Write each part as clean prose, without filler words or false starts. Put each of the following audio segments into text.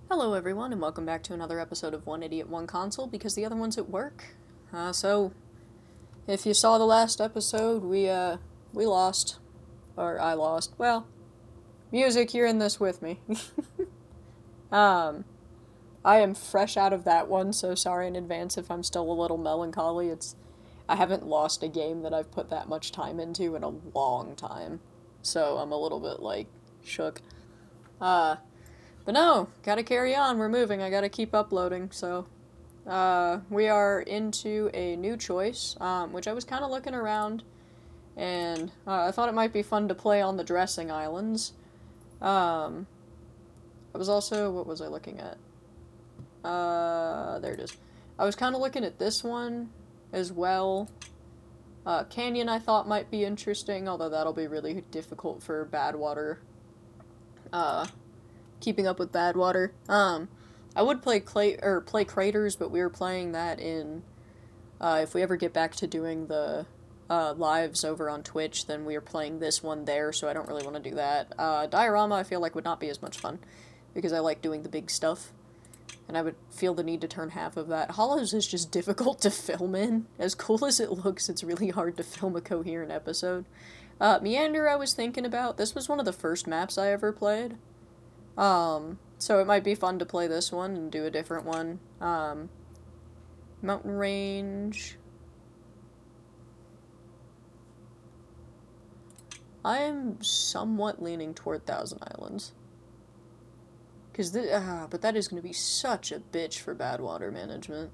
Hello everyone, and welcome back to another episode of One Idiot, One Console, because the other one's at work. So, if you saw the last episode, we lost. Or I lost. Well, music, you're in this with me. um, I am fresh out of that one, so sorry in advance if I'm still a little melancholy. I haven't lost a game that I've put that much time into in a long time. So I'm a little bit, shook. Uh, but no, gotta carry on, we're moving, I gotta keep uploading, so we are into a new choice, which I was kind of looking around, and I thought it might be fun to play on the dressing islands. Um, I was also, what was I looking at? There it is. I was kind of looking at this one as well. Canyon I thought might be interesting, although that'll be really difficult for Badwater. Keeping up with Badwater. I would play play Craters, but we were playing that in if we ever get back to doing the lives over on Twitch, then we are playing this one there, so I don't really want to do that. Diorama I feel like would not be as much fun, because I like doing the big stuff, and I would feel the need to turn half of that. Hollows is just difficult to film in. As cool as it looks, it's really hard to film a coherent episode. Meander I was thinking about. This was one of the first maps I ever played. So it might be fun to play this one and do a different one. Mountain Range. I am somewhat leaning toward Thousand Islands. But that is going to be such a bitch for Badwater management.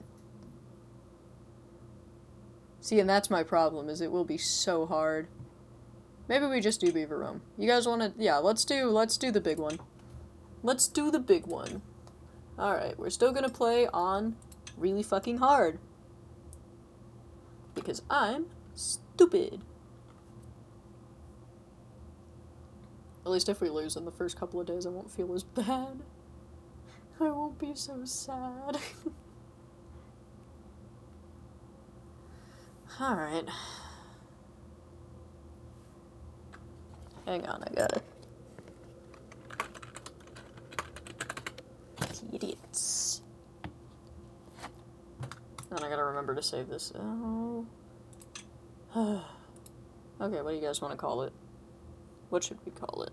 See, and that's my problem, is it will be so hard. Maybe we just do Beaver Roam. You guys want to, yeah, let's do the big one. Let's do the big one. Alright, we're still gonna play on really fucking hard. Because I'm stupid. At least if we lose in the first couple of days, I won't feel as bad. I won't be so sad. Alright. Hang on, I got it. Idiots. Then I gotta remember to save this. Oh. Okay, what do you guys want to call it? What should we call it?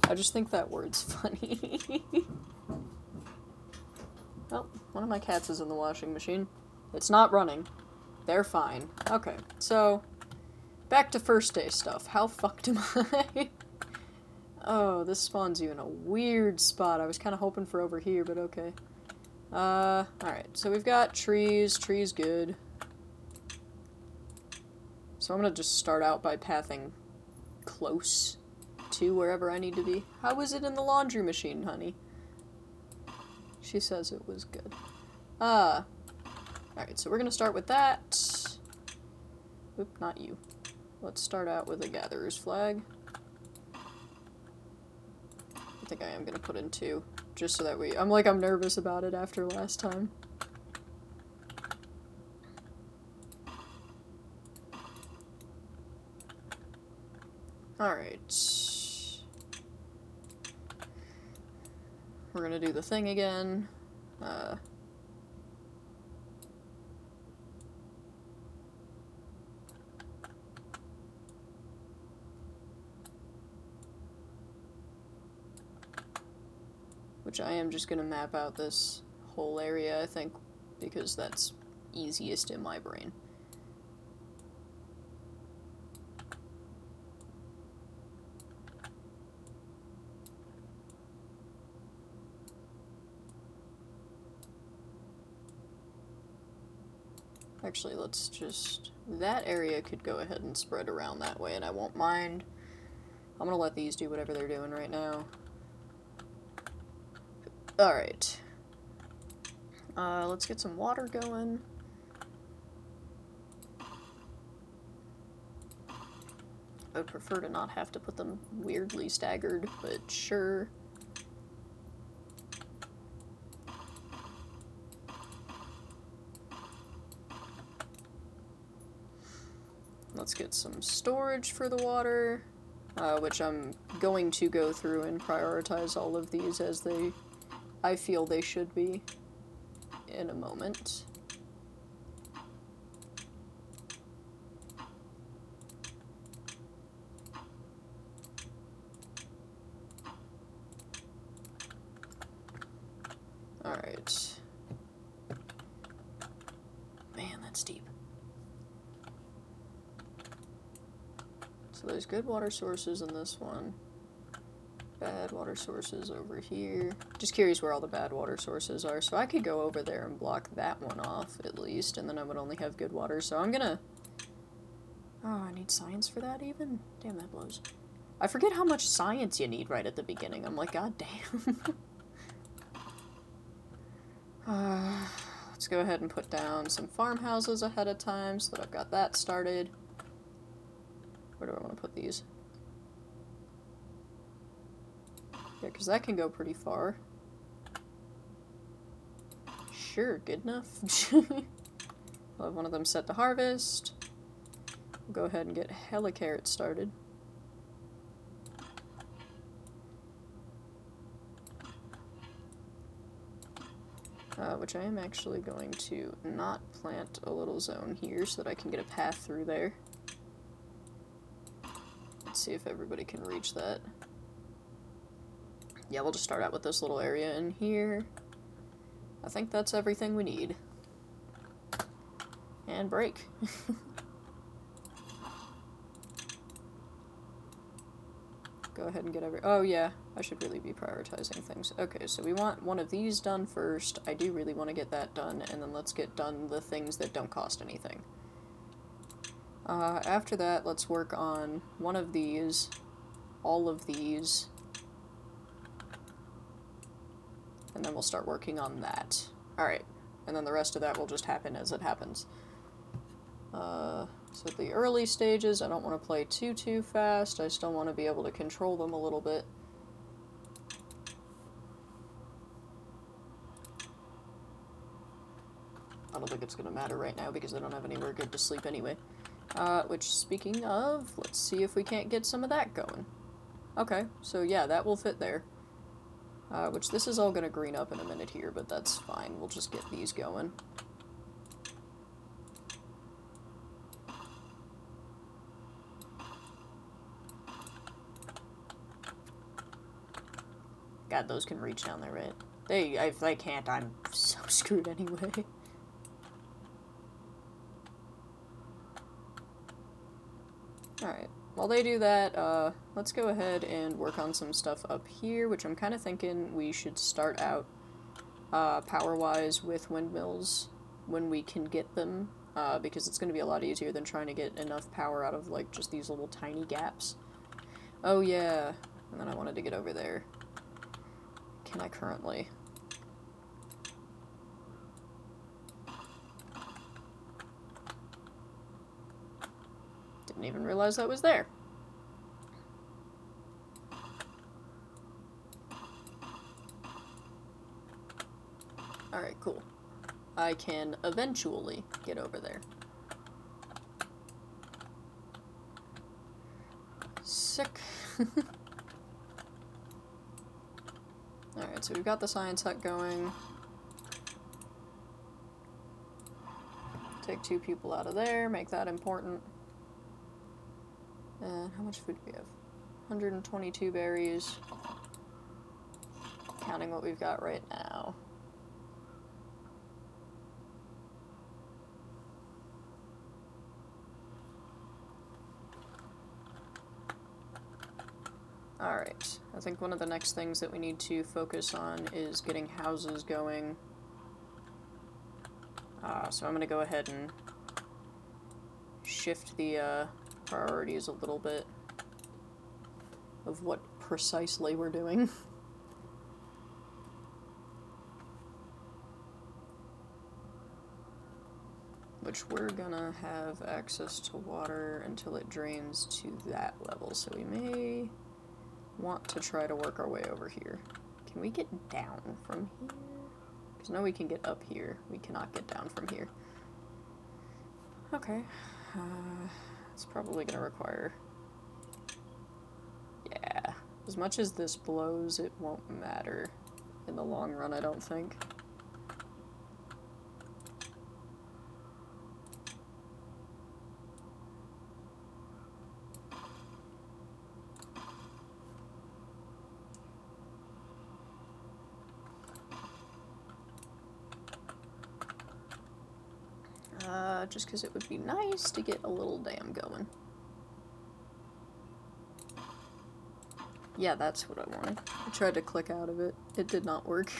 I just think that word's funny. Oh, one of my cats is in the washing machine. It's not running. They're fine. Okay, so back to first day stuff. How fucked am I? Oh, this spawns you in a weird spot. I was kind of hoping for over here, but okay. Alright, so we've got trees. Trees good. So I'm gonna just start out by pathing close to wherever I need to be. How was it in the laundry machine, honey? She says it was good. Alright, so we're gonna start with that. Oop, not you. Let's start out with a gatherer's flag. I think I am gonna put in 2, just so that I'm nervous about it after last time. Alright. We're gonna do the thing again. Which I am just gonna map out this whole area, I think, because that's easiest in my brain. Actually, let's just... that area could go ahead and spread around that way, and I won't mind. I'm gonna let these do whatever they're doing right now. Alright. Let's get some water going. I would prefer to not have to put them weirdly staggered, but sure. let's get some storage for the water, which I'm going to go through and prioritize all of these as I feel they should be in a moment. Alright. Man, that's deep. So there's good water sources in this one. Bad water sources over here. Just curious where all the bad water sources are. So I could go over there and block that one off, at least, and then I would only have good water. So I'm gonna... Oh, I need science for that even? Damn, that blows. I forget how much science you need right at the beginning. I'm like, god damn. Let's go ahead and put down some farmhouses ahead of time so that I've got that started. Where do I want to put these? Yeah, because that can go pretty far. Sure, good enough. I'll have one of them set to harvest. We'll go ahead and get hella carrots started. Which I am actually going to not plant a little zone here so that I can get a path through there. Let's see if everybody can reach that. Yeah, we'll just start out with this little area in here. I think that's everything we need. And break. Go ahead and get oh yeah, I should really be prioritizing things. Okay, so we want one of these done first. I do really want to get that done, and then let's get done the things that don't cost anything. After that, let's work on one of these, all of these, and then we'll start working on that. Alright, and then the rest of that will just happen as it happens. So at the early stages, I don't want to play too fast. I still want to be able to control them a little bit. I don't think it's going to matter right now because I don't have anywhere good to sleep anyway. Which, speaking of, let's see if we can't get some of that going. Okay, so yeah, that will fit there. Which this is all going to green up in a minute here, but that's fine. We'll just get these going. God, those can reach down there, right? If they can't, I'm so screwed anyway. Alright, while they do that, let's go ahead and work on some stuff up here, which I'm kind of thinking we should start out power-wise with windmills when we can get them, because it's going to be a lot easier than trying to get enough power out of, like, just these little tiny gaps. Oh yeah, and then I wanted to get over there. Can I currently? Didn't even realize that was there. Alright, cool. I can eventually get over there. Sick. Alright, so we've got the science hut going. Take 2 people out of there, make that important. And how much food do we have? 122 berries. Counting what we've got right now. Alright, I think one of the next things that we need to focus on is getting houses going. So I'm going to go ahead and shift the priorities a little bit of what precisely we're doing. Which we're gonna have access to water until it drains to that level, so we may want to try to work our way over here. Can we get down from here? Because no, we can get up here. We cannot get down from here. Okay. It's probably gonna require... Yeah. As much as this blows, it won't matter in the long run, I don't think. Just because it would be nice to get a little dam going. Yeah, that's what I wanted. I tried to click out of it. It did not work.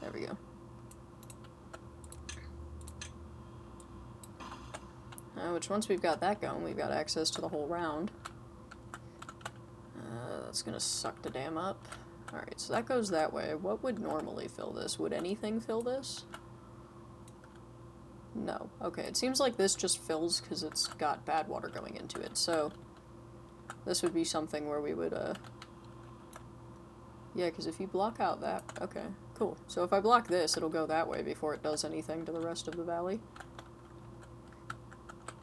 There we go. Which once we've got that going, we've got access to the whole round. That's gonna suck the dam up. Alright, so that goes that way. What would normally fill this? Would anything fill this? No. Okay, it seems like this just fills because it's got bad water going into it, so this would be something where we would, yeah, because if you block out that... Okay, cool. So if I block this, it'll go that way before it does anything to the rest of the valley.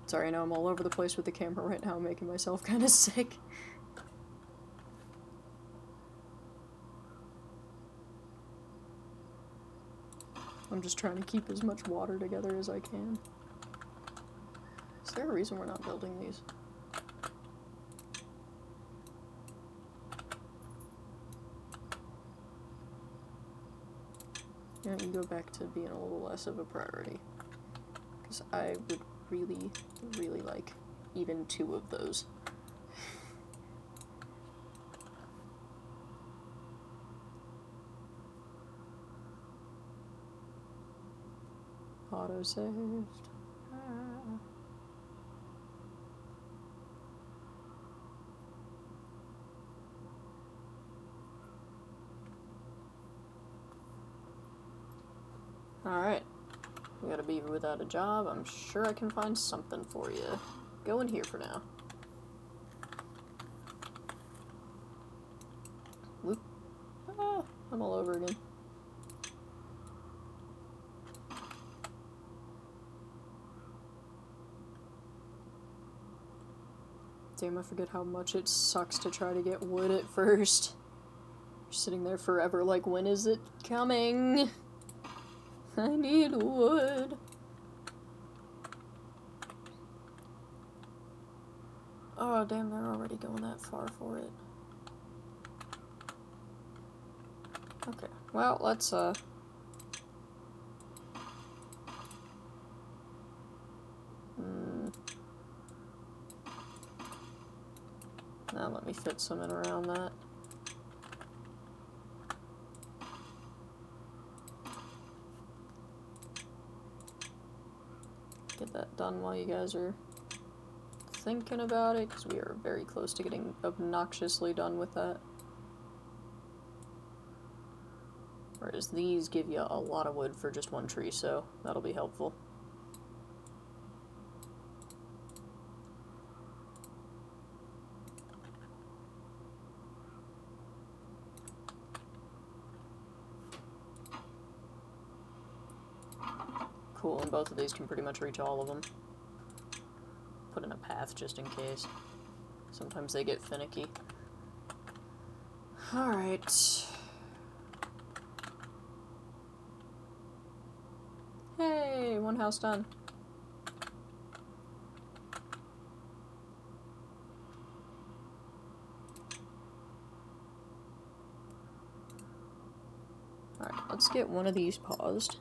Sorry, I know I'm all over the place with the camera right now, making myself kind of sick. I'm just trying to keep as much water together as I can. Is there a reason we're not building these? Yeah, you go back to being a little less of a priority. Because I would really, really like even 2 of those. Auto-saved. Alright. We got a beaver without a job. I'm sure I can find something for you. Go in here for now. Whoop. Ah, I'm all over again. Damn, I forget how much it sucks to try to get wood at first. You're sitting there forever like, when is it coming? I need wood. Oh, damn, they're already going that far for it. Okay, well, let's, Now let me fit some in around that. Get that done while you guys are thinking about it, because we are very close to getting obnoxiously done with that. Whereas these give you a lot of wood for just one tree, so that'll be helpful. Cool, and both of these can pretty much reach all of them. Put in a path just in case. Sometimes they get finicky. Alright. Hey, one house done. Alright, let's get one of these paused.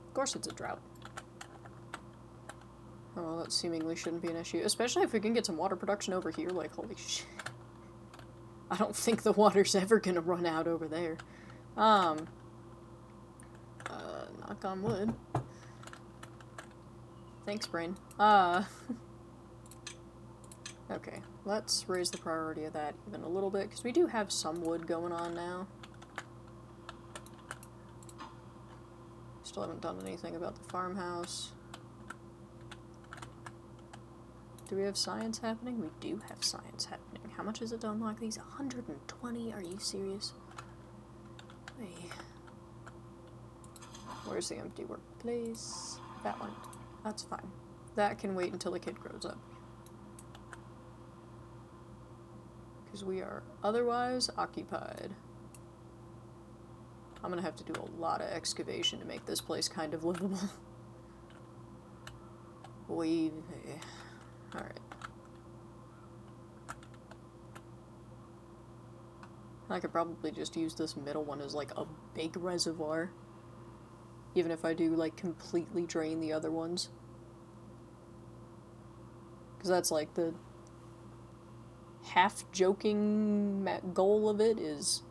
Of course it's a drought. Oh, well, that seemingly shouldn't be an issue. Especially if we can get some water production over here, like, holy shit. I don't think the water's ever gonna run out over there. Knock on wood. Thanks, brain. Okay, let's raise the priority of that even a little bit, because we do have some wood going on now. Still haven't done anything about the farmhouse. Do we have science happening? We do have science happening. How much is it to unlock these? 120? Are you serious? Hey. Where's the empty workplace? That one. That's fine. That can wait until the kid grows up. Because we are otherwise occupied. I'm gonna have to do a lot of excavation to make this place kind of livable. Alright. I could probably just use this middle one as like a big reservoir. Even if I do like completely drain the other ones. Because that's like the half-joking goal of it is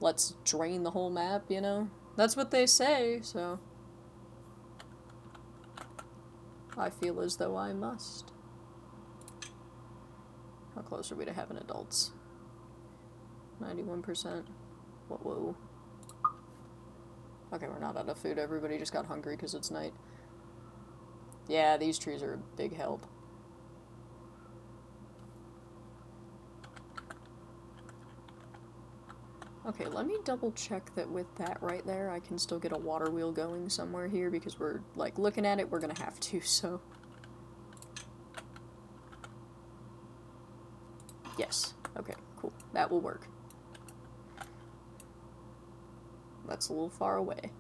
let's drain the whole map, you know? That's what they say, so I feel as though I must. How close are we to having adults? 91%. Whoa. Okay, we're not out of food. Everybody just got hungry because it's night. Yeah, these trees are a big help. Okay, let me double check that with that right there, I can still get a water wheel going somewhere here, because we're, like, looking at it, we're gonna have to, so. Yes. Okay, cool. That will work. That's a little far away.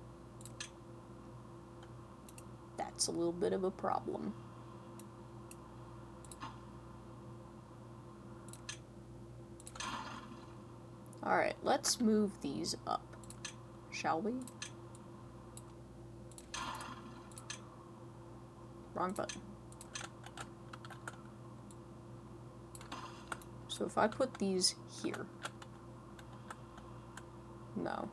That's a little bit of a problem. Alright, let's move these up, shall we? Wrong button. So if I put these here... No.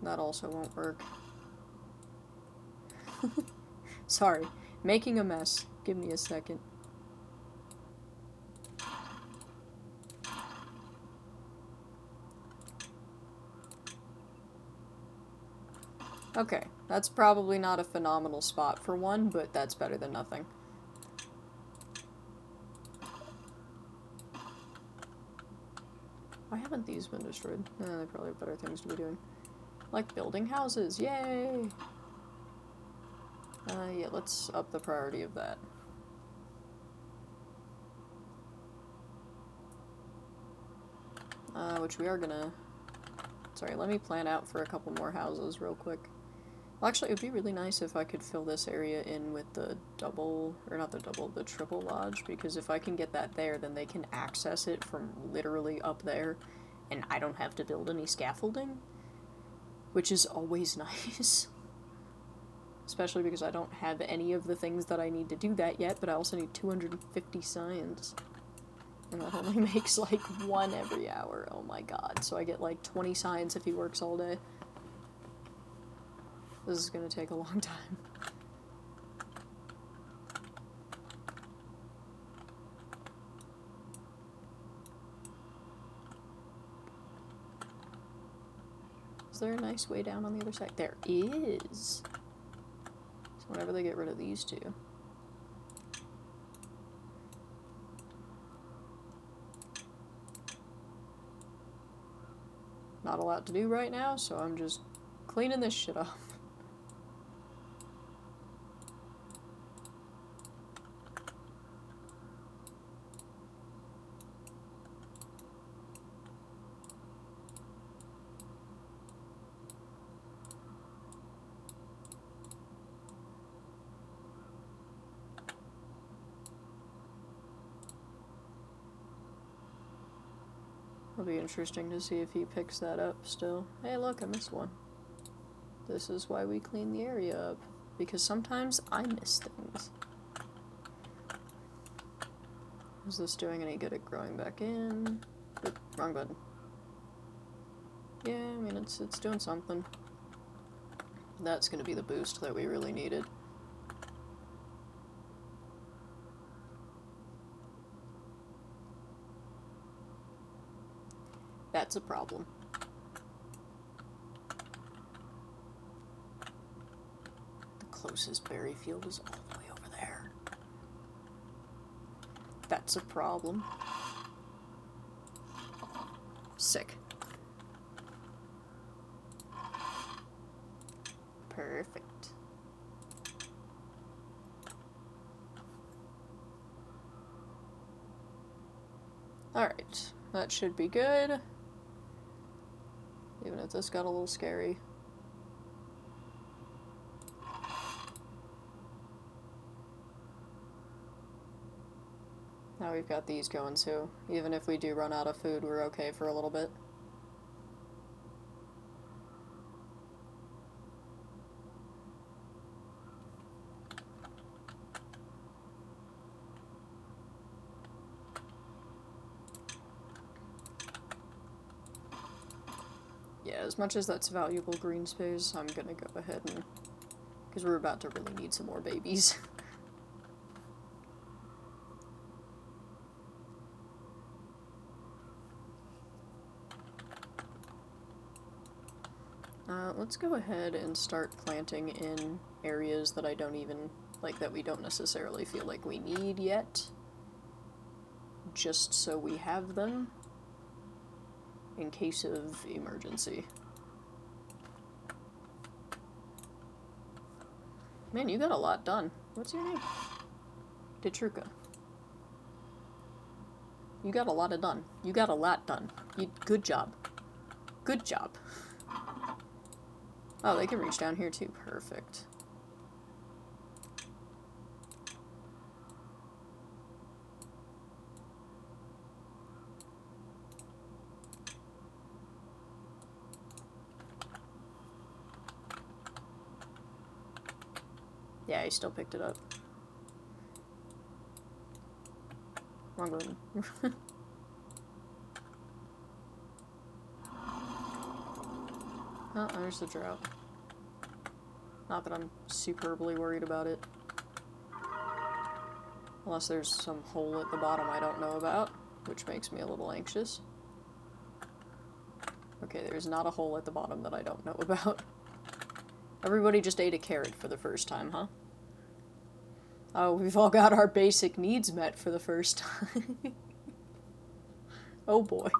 That also won't work. Sorry. Making a mess. Give me a second. Okay, that's probably not a phenomenal spot for one, but that's better than nothing. Why haven't these been destroyed? They probably have better things to be doing. Like building houses, yay! Yeah, let's up the priority of that. Which we are gonna... Sorry, let me plan out for a couple more houses real quick. Well, actually, it would be really nice if I could fill this area in with the double, or not the double, the triple lodge, because if I can get that there, then they can access it from literally up there, and I don't have to build any scaffolding, which is always nice. Especially because I don't have any of the things that I need to do that yet, but I also need 250 science. And that only makes like 1 every hour. Oh my god. So I get like 20 science if he works all day. This is gonna take a long time. Is there a nice way down on the other side? There is. So whenever they get rid of these two. Not a lot to do right now, so I'm just cleaning this shit up. It'll be interesting to see if he picks that up still. Hey look, I missed one. This is why we clean the area up. Because sometimes I miss things. Is this doing any good at growing back in? Oop, wrong button. Yeah, I mean, it's doing something. That's gonna be the boost that we really needed. That's a problem. The closest berry field is all the way over there. That's a problem. Sick. Perfect. Alright, that should be good. Even if this got a little scary. Now we've got these going too. Even if we do run out of food, we're okay for a little bit. Yeah, as much as that's valuable green space, I'm gonna go ahead and... because we're about to really need some more babies. Let's go ahead and start planting in areas that I don't even, like, that we don't necessarily feel like we need yet. Just so we have them in case of emergency. Man, you got a lot done. What's your name? Detruka. You got a lot of done. You got a lot done. Good job. Good job. Oh, they can reach down here too. Perfect. Yeah, he still picked it up. Wrong button. Oh, there's the drought. Not that I'm superbly worried about it. Unless there's some hole at the bottom I don't know about, which makes me a little anxious. Okay, there's not a hole at the bottom that I don't know about. Everybody just ate a carrot for the first time, huh? Oh, we've all got our basic needs met for the first time. Oh boy.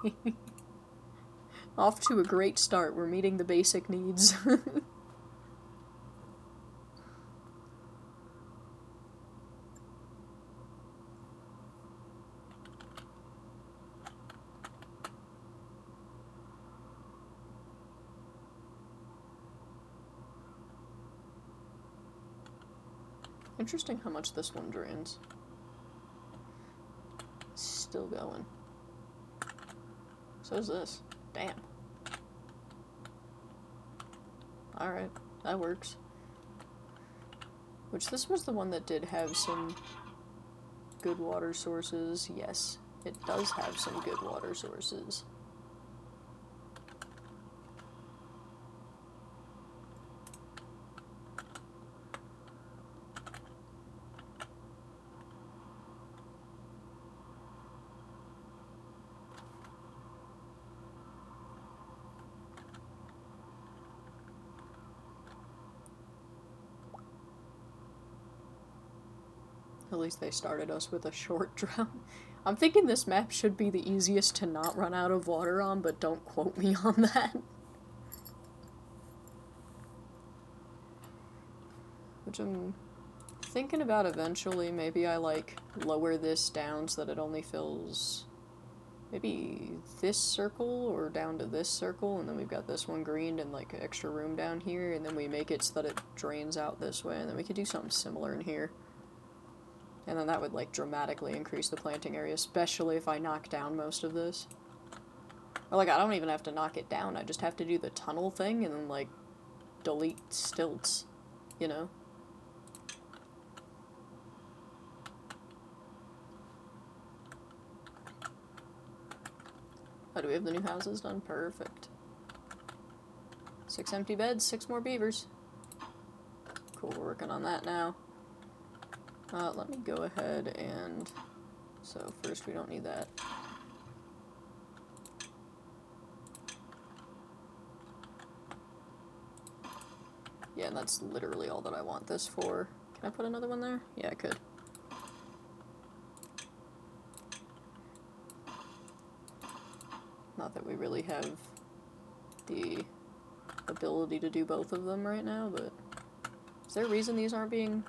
Off to a great start. We're meeting the basic needs. Interesting how much this one drains. Still going. So is this. Damn. Alright, that works. Which, this was the one that did have some good water sources. Yes, it does have some good water sources. At least they started us with a short drought. I'm thinking this map should be the easiest to not run out of water on, but don't quote me on that. Which I'm thinking about eventually. Maybe I, like, lower this down so that it only fills maybe this circle or down to this circle, and then we've got this one greened and, like, extra room down here, and then we make it so that it drains out this way, and then we could do something similar in here. And then that would, like, dramatically increase the planting area, especially if I knock down most of this. Or, like, I don't even have to knock it down, I just have to do the tunnel thing and then, like, delete stilts, you know? Oh, do we have the new houses done? Perfect. 6 empty beds, 6 more beavers. Cool, we're working on that now. Let me go ahead and... So, first we don't need that. Yeah, and that's literally all that I want this for. Can I put another one there? Yeah, I could. Not that we really have the ability to do both of them right now, but is there a reason these aren't being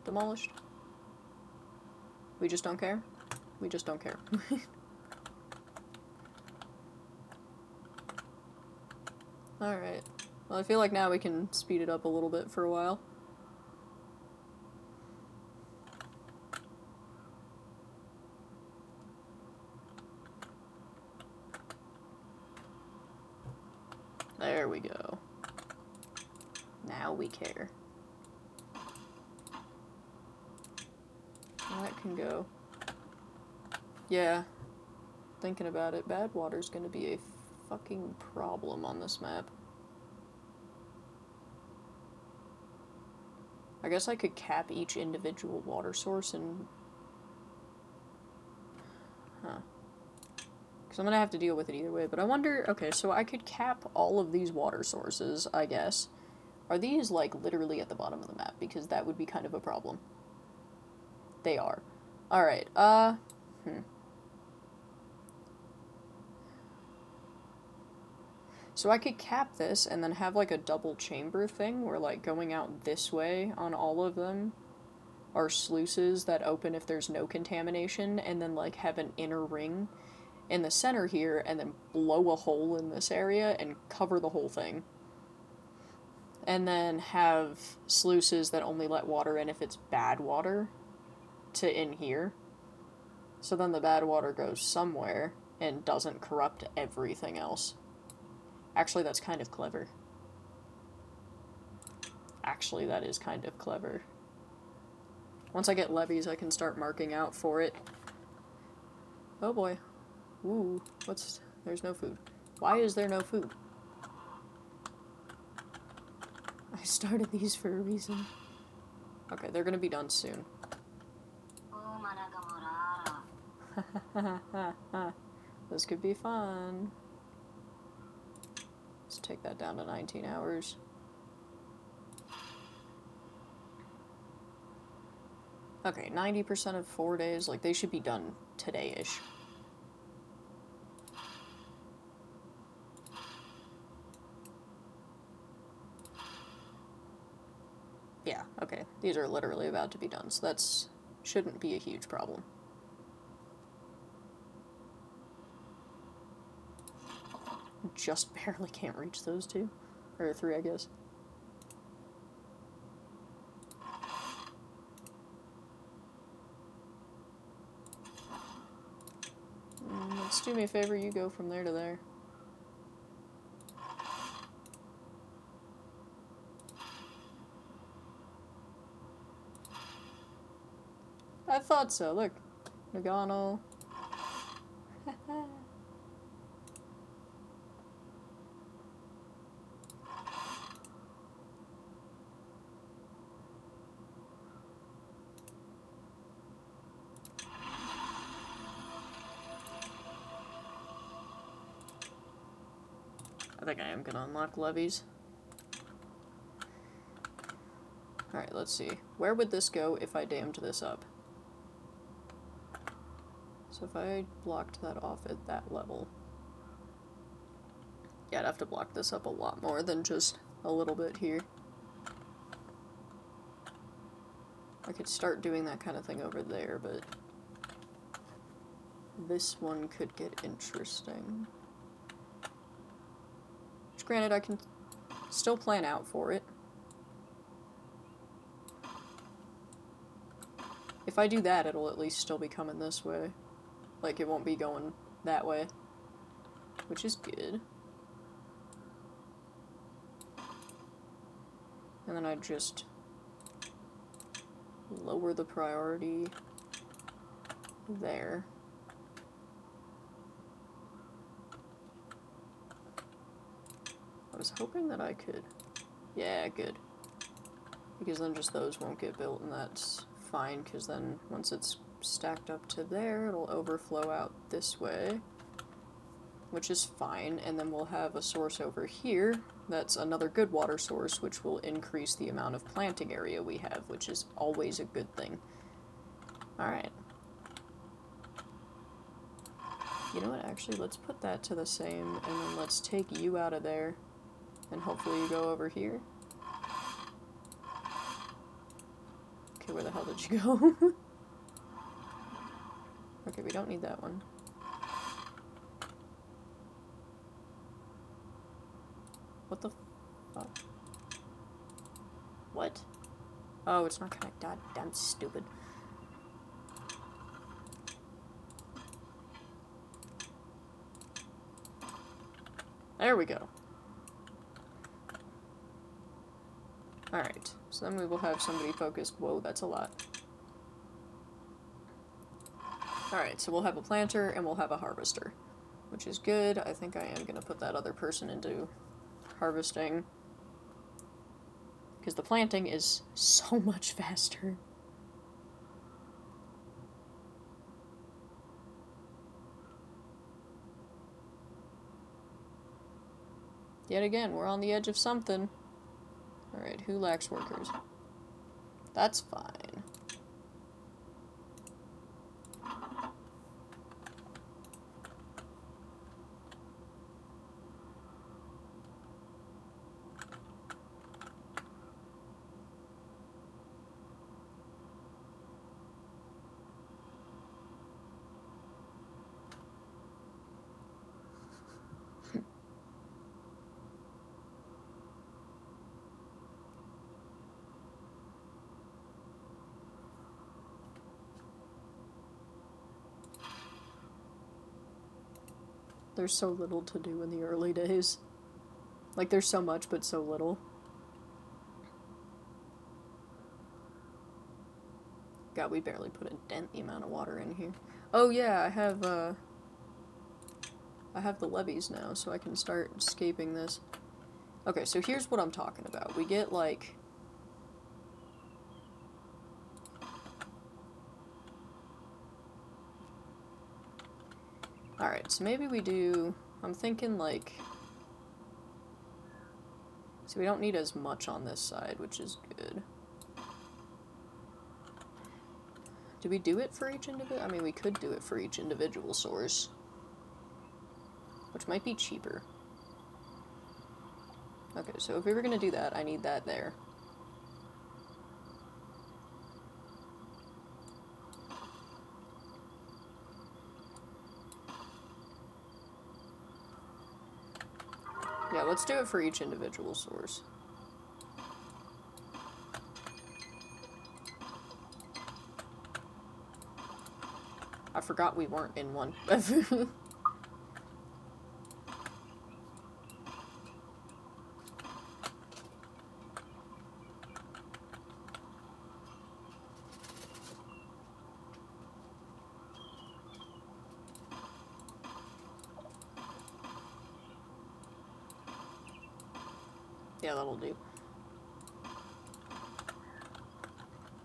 demolished? We just don't care? We just don't care. Alright. Well, I feel like now we can speed it up a little bit for a while. There we go. Now we care. That can go. Yeah. Thinking about it, bad water's gonna be a fucking problem on this map. I guess I could cap each individual water source and... Huh. Because I'm gonna have to deal with it either way, but I wonder... Okay, so I could cap all of these water sources, I guess. Are these, like, literally at the bottom of the map? Because that would be kind of a problem. They are. Alright, So I could cap this and then have, like, a double chamber thing where, like, going out this way on all of them are sluices that open if there's no contamination, and then, like, have an inner ring in the center here, and then blow a hole in this area and cover the whole thing. And then have sluices that only let water in if it's bad water to in here. So then the bad water goes somewhere and doesn't corrupt everything else. Actually, that's kind of clever. Actually, that is kind of clever. Once I get levees, I can start marking out for it. Oh boy. Ooh, what's... There's no food. Why is there no food? I started these for a reason. Okay, they're gonna be done soon. This could be fun. Let's take that down to 19 hours. Okay, 90% of 4 days. Like, they should be done today-ish. Yeah, okay. These are literally about to be done, so that's... shouldn't be a huge problem. Just barely can't reach those two. Or three, I guess. Let's do me a favor, you go from there to there. I thought so, look. Nagano. I think I am gonna unlock levies. Alright, let's see. Where would this go if I dammed this up? So if I blocked that off at that level... Yeah, I'd have to block this up a lot more than just a little bit here. I could start doing that kind of thing over there, but... this one could get interesting. Which, granted, I can still plan out for it. If I do that, it'll at least still be coming this way. Like, it won't be going that way. Which is good. And then I'd just lower the priority there. I was hoping that I could... Yeah, good. Because then just those won't get built, and that's fine, because then once it's stacked up to there, it'll overflow out this way, which is fine, and then we'll have a source over here that's another good water source, which will increase the amount of planting area we have, which is always a good thing. Alright. You know what, actually, let's put that to the same, and then let's take you out of there, and hopefully you go over here. Okay, where the hell did you go? Okay, we don't need that one. What the fuck? What? Oh, it's not connected. God damn stupid. There we go. Alright, so then we will have somebody focused. Whoa, that's a lot. Alright, so we'll have a planter and we'll have a harvester, which is good. I think I am going to put that other person into harvesting, because the planting is so much faster. Yet again, we're on the edge of something. Alright, who lacks workers? That's fine. There's so little to do in the early days. Like, there's so much, but so little. God, we barely put a dent the amount of water in here. Oh yeah, I have the levees now, so I can start escaping this. Okay, so here's what I'm talking about. We get, like... Alright, so maybe we do... I'm thinking, like... So we don't need as much on this side, which is good. Do we do it for each individual? I mean, we could do it for each individual source, which might be cheaper. Okay, so if we were gonna do that, I need that there. Yeah, let's do it for each individual source. I forgot we weren't in one. Yeah, that'll do.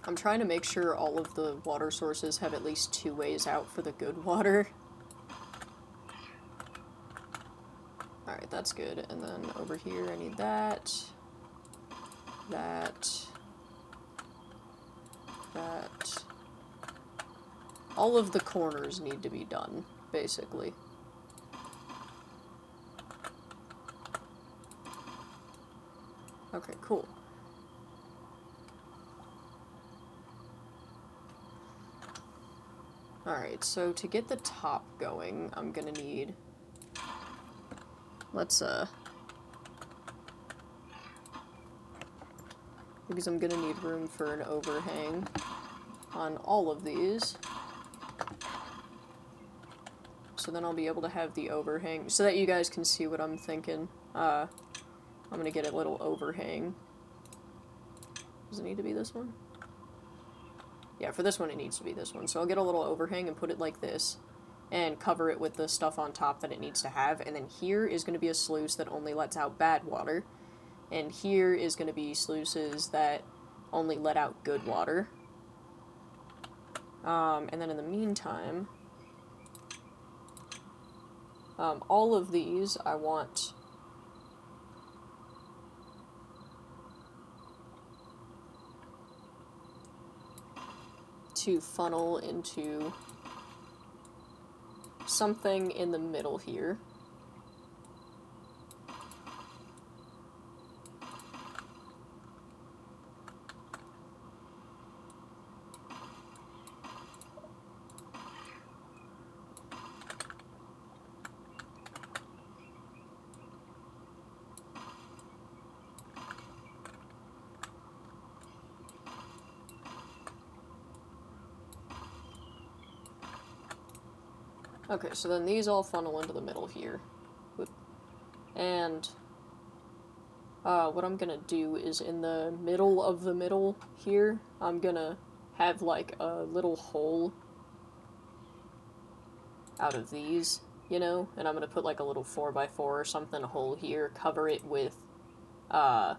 I'm trying to make sure all of the water sources have at least 2 ways out for the good water. Alright, that's good. And then over here I need that. That. All of the corners need to be done, basically. Okay, cool. Alright, so to get the top going, I'm gonna need... Let's, because I'm gonna need room for an overhang on all of these. So then I'll be able to have the overhang, so that you guys can see what I'm thinking. I'm gonna get a little overhang. Does it need to be this one? Yeah, for this one it needs to be this one. So I'll get a little overhang and put it like this, and cover it with the stuff on top that it needs to have, and then here is going to be a sluice that only lets out bad water, and here is going to be sluices that only let out good water. And then in the meantime, all of these I want to funnel into something in the middle here. Okay, so then these all funnel into the middle here. And what I'm gonna do is in the middle of the middle here, I'm gonna have like a little hole out of these, you know? And I'm gonna put like a little 4x4 or something hole here, cover it with the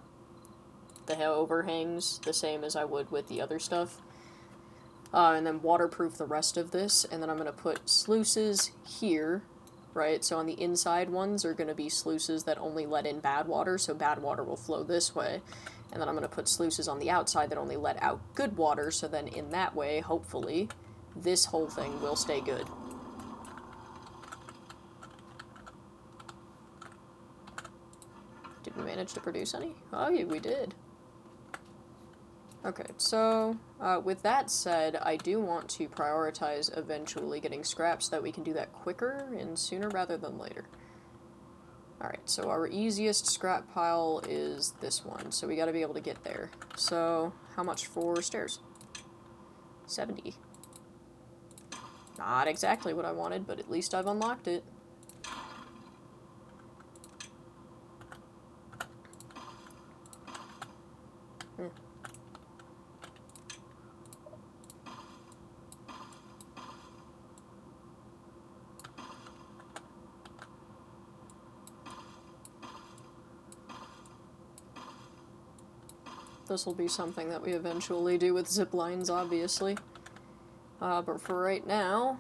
overhangs, the same as I would with the other stuff. And then waterproof the rest of this, and then I'm going to put sluices here, right? So on the inside ones are going to be sluices that only let in bad water, so bad water will flow this way. And then I'm going to put sluices on the outside that only let out good water, so then in that way, hopefully, this whole thing will stay good. Did we manage to produce any? Oh, yeah, we did. Okay, so with that said, I do want to prioritize eventually getting scraps so that we can do that quicker and sooner rather than later. Alright, so our easiest scrap pile is this one, so we gotta be able to get there. So, how much for stairs? 70. Not exactly what I wanted, but at least I've unlocked it. This will be something that we eventually do with zip lines, obviously. But for right now,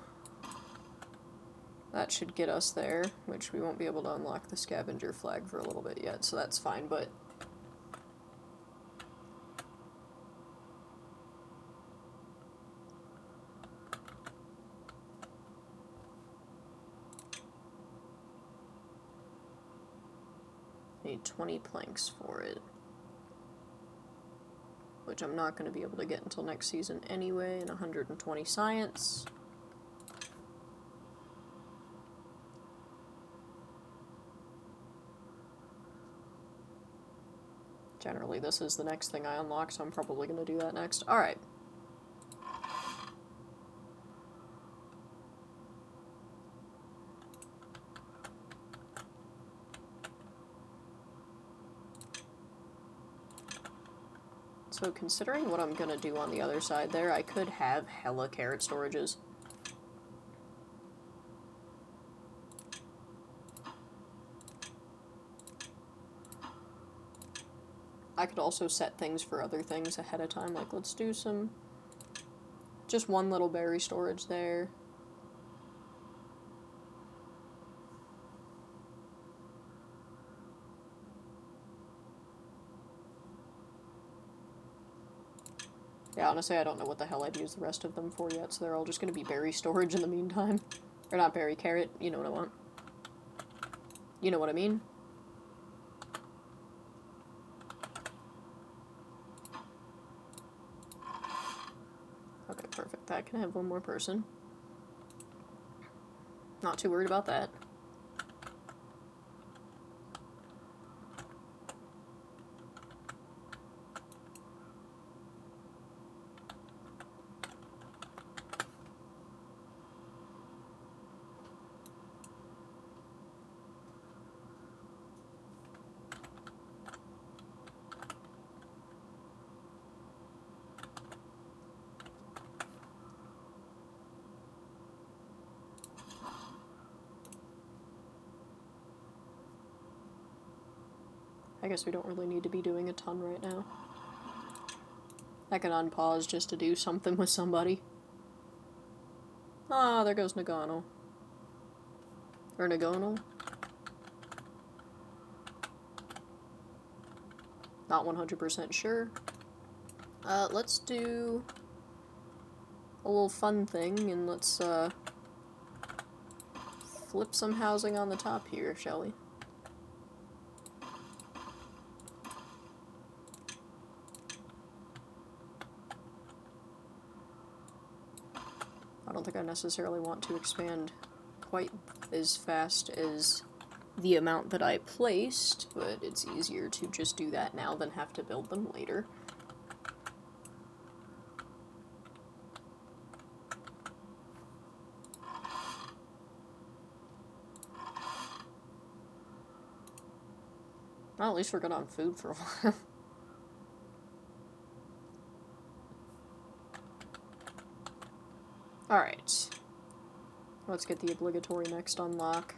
that should get us there, which we won't be able to unlock the scavenger flag for a little bit yet, so that's fine, but... Need 20 planks for it. Which I'm not going to be able to get until next season anyway, and 120 science. Generally, this is the next thing I unlock, so I'm probably going to do that next. Alright. So considering what I'm gonna do on the other side there, I could have hella carrot storages. I could also set things for other things ahead of time, like let's do some... just one little berry storage there. Yeah, honestly, I don't know what the hell I'd use the rest of them for yet, so they're all just gonna be berry storage in the meantime. Or not berry, carrot, you know what I want. You know what I mean? Okay, perfect. That can have one more person. Not too worried about that. I guess we don't really need to be doing a ton right now. I can unpause just to do something with somebody. Ah, there goes Nagano. Or Nagonal. Not 100% sure. Let's do a little fun thing, and let's flip some housing on the top here, shall we? I don't think I necessarily want to expand quite as fast as the amount that I placed, but it's easier to just do that now than have to build them later. Well, at least we're good on food for a while. Alright. Let's get the obligatory next unlock.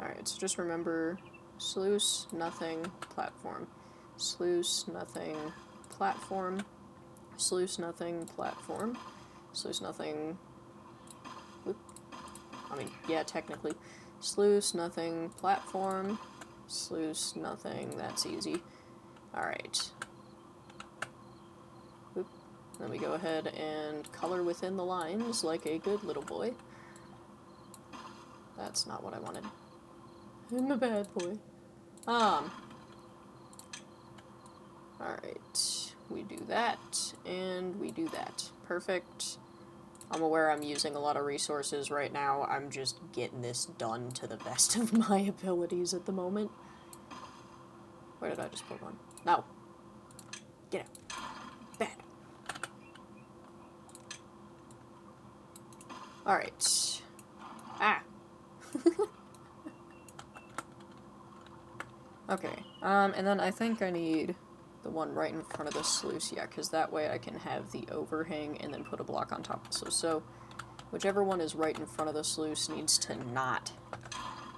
Alright, so just remember sluice, nothing, platform. Sluice, nothing, platform. Sluice, nothing, platform. Sluice, nothing. Whoop. I mean, yeah, technically. Sluice, nothing, platform. Sluice, nothing, that's easy. Alright. Whoop. Then we go ahead and color within the lines like a good little boy. That's not what I wanted. I'm a bad boy. Alright. We do that, and we do that. Perfect. I'm aware I'm using a lot of resources right now. I'm just getting this done to the best of my abilities at the moment. Where did I just put one? No. Get out. Bad. Alright. Ah. Okay, and then I think I need the one right in front of the sluice, yeah, because that way I can have the overhang and then put a block on top. So whichever one is right in front of the sluice needs to not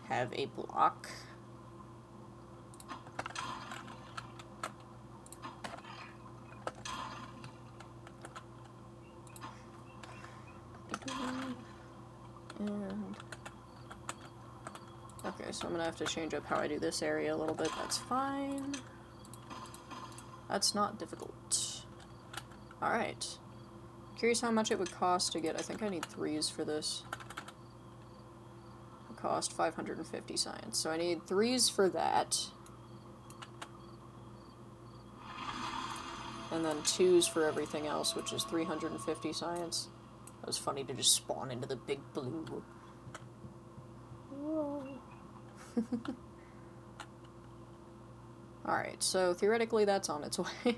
have a block. And okay, so I'm gonna have to change up how I do this area a little bit. That's fine. That's not difficult. Alright. Curious how much it would cost to get... I think I need 3s for this. It cost 550 science. So I need 3s for that. And then 2s for everything else, which is 350 science. That was funny to just spawn into the big blue. Whoa. Alright, so theoretically that's on its way.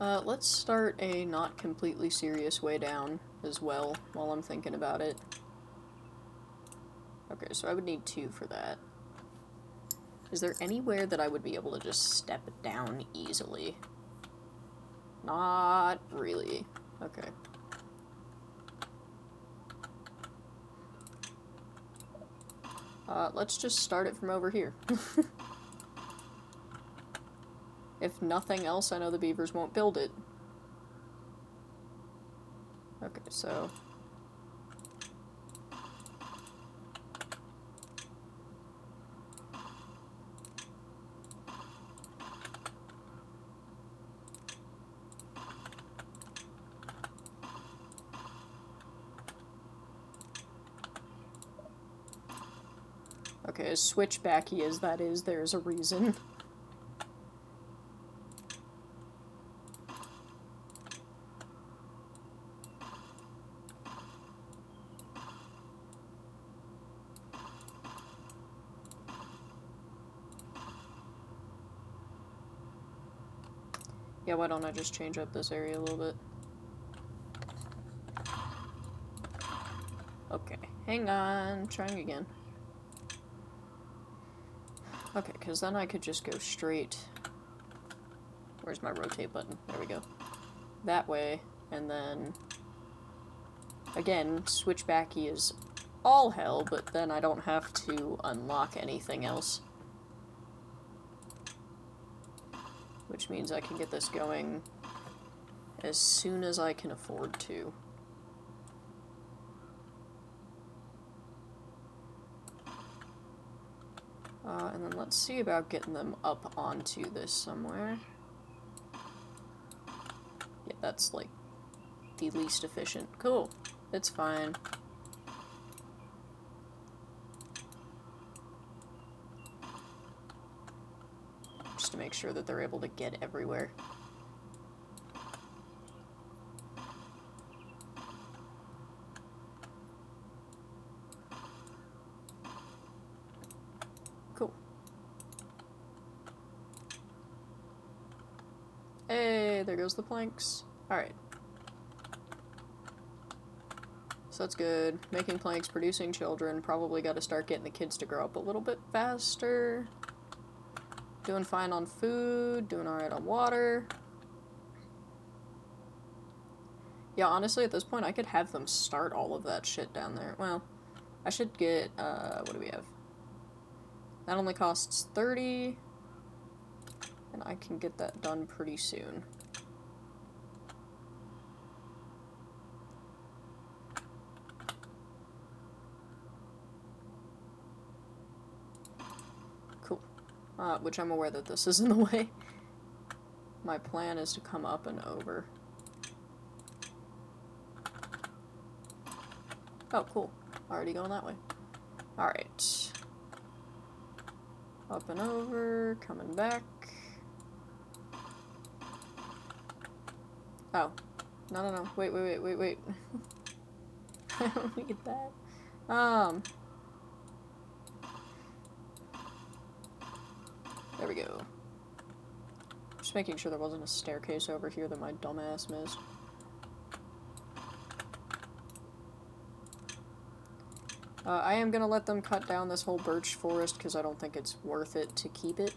Let's start a not completely serious way down as well, while I'm thinking about it. Okay, so I would need 2 for that. Is there anywhere that I would be able to just step down easily? Not really. Okay. Let's just start it from over here. If nothing else, I know the beavers won't build it. Okay, so... Okay, as switchbacky as that is, there's a reason. Yeah, why don't I just change up this area a little bit? Okay, hang on, trying again. Okay, because then I could just go straight... Where's my rotate button? There we go. That way, and then... Again, switchbacky is all hell, but then I don't have to unlock anything else. Which means I can get this going as soon as I can afford to. And then let's see about getting them up onto this somewhere. Yeah, that's like the least efficient. Cool. It's fine. Just to make sure that they're able to get everywhere. Cool. Hey, there goes the planks. Alright. So that's good. Making planks, producing children. Probably gotta start getting the kids to grow up a little bit faster. Doing fine on food. Doing alright on water. Yeah, honestly, at this point, I could have them start all of that shit down there. Well, I should get, what do we have? That only costs 30, and I can get that done pretty soon. Cool. Which I'm aware that this is in the way. My plan is to come up and over. Oh, cool. Already going that way. Alright. Up and over, coming back. Oh. No. Wait. I don't need that. There we go. Just making sure there wasn't a staircase over here that my dumbass missed. I am gonna let them cut down this whole birch forest because I don't think it's worth it to keep it.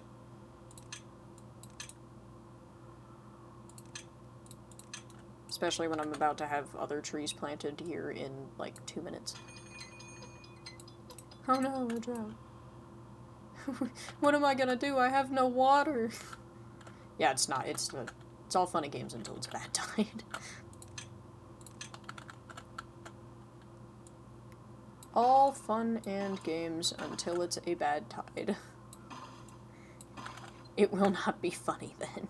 Especially when I'm about to have other trees planted here in, like, 2 minutes. Oh no, a drought. What am I gonna do? I have no water. Yeah, it's not. It's all fun and games until it's bad tide. All fun and games until it's a bad tide. It will not be funny then.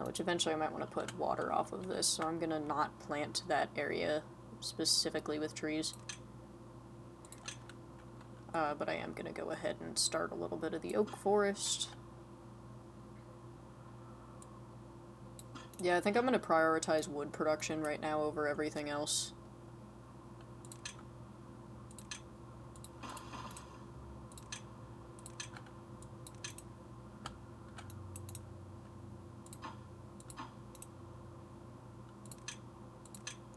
Which eventually I might want to put water off of this, so I'm gonna not plant that area specifically with trees. But I am gonna go ahead and start a little bit of the oak forest. Yeah, I think I'm gonna prioritize wood production right now over everything else.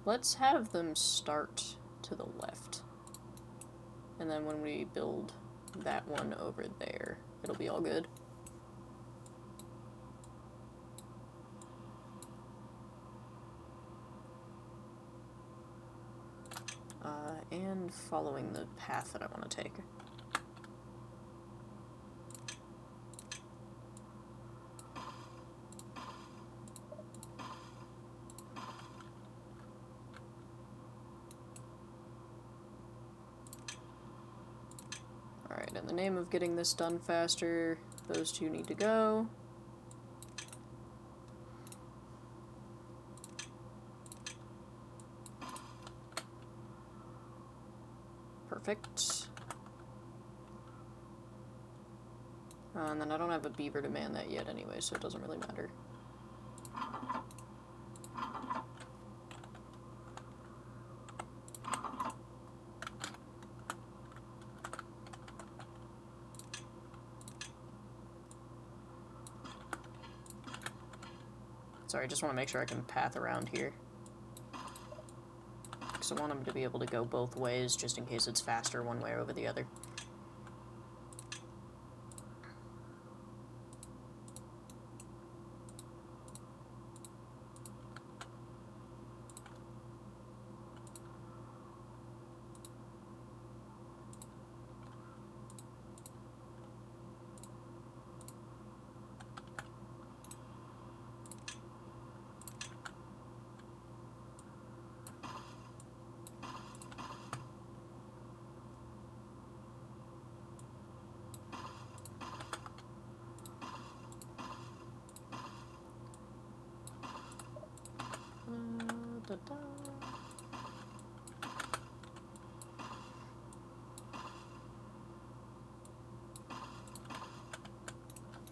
Let's have them start to the left. And then when we build that one over there, it'll be all good. And following the path that I want to take. Alright, in the name of getting this done faster, those two need to go. Perfect. And then I don't have a beaver to man that yet anyway, so it doesn't really matter. Sorry, I just want to make sure I can path around here. Because I want them to be able to go both ways, just in case it's faster one way over the other.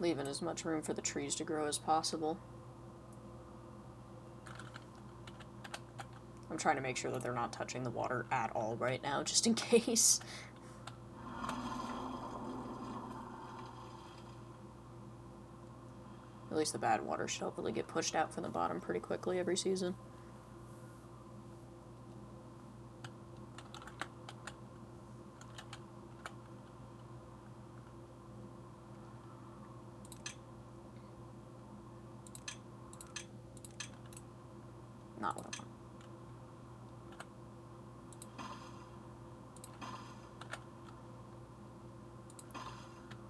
leaving as much room for the trees to grow as possible. I'm trying to make sure that they're not touching the water at all right now, just in case. At least the bad water should hopefully get pushed out from the bottom pretty quickly every season. Not what I want.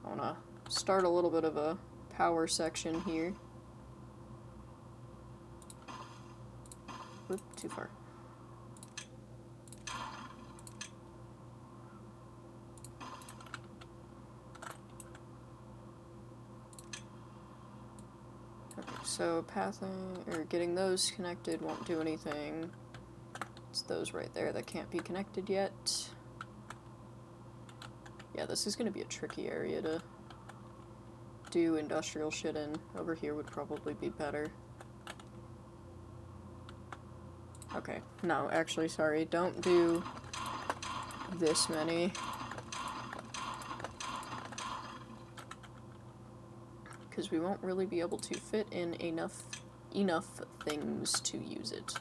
I want to start a little bit of a power section here. Oop, too far. Okay, so pathing, or getting those connected won't do anything. It's those right there that can't be connected yet. Yeah, this is going to be a tricky area to do industrial shit in. Over here would probably be better. Okay, no, actually, sorry, don't do this many. Because we won't really be able to fit in enough things to use it.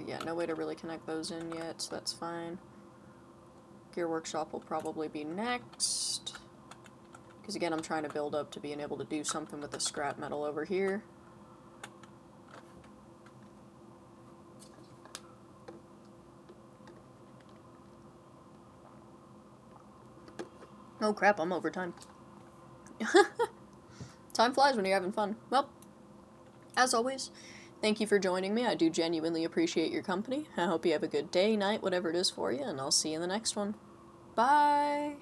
Yeah, no way to really connect those in yet, so that's fine. Gear Workshop will probably be next. Because again, I'm trying to build up to being able to do something with the scrap metal over here. Oh crap, I'm over time. Time flies when you're having fun. Well, as always, thank you for joining me. I do genuinely appreciate your company. I hope you have a good day, night, whatever it is for you, and I'll see you in the next one. Bye!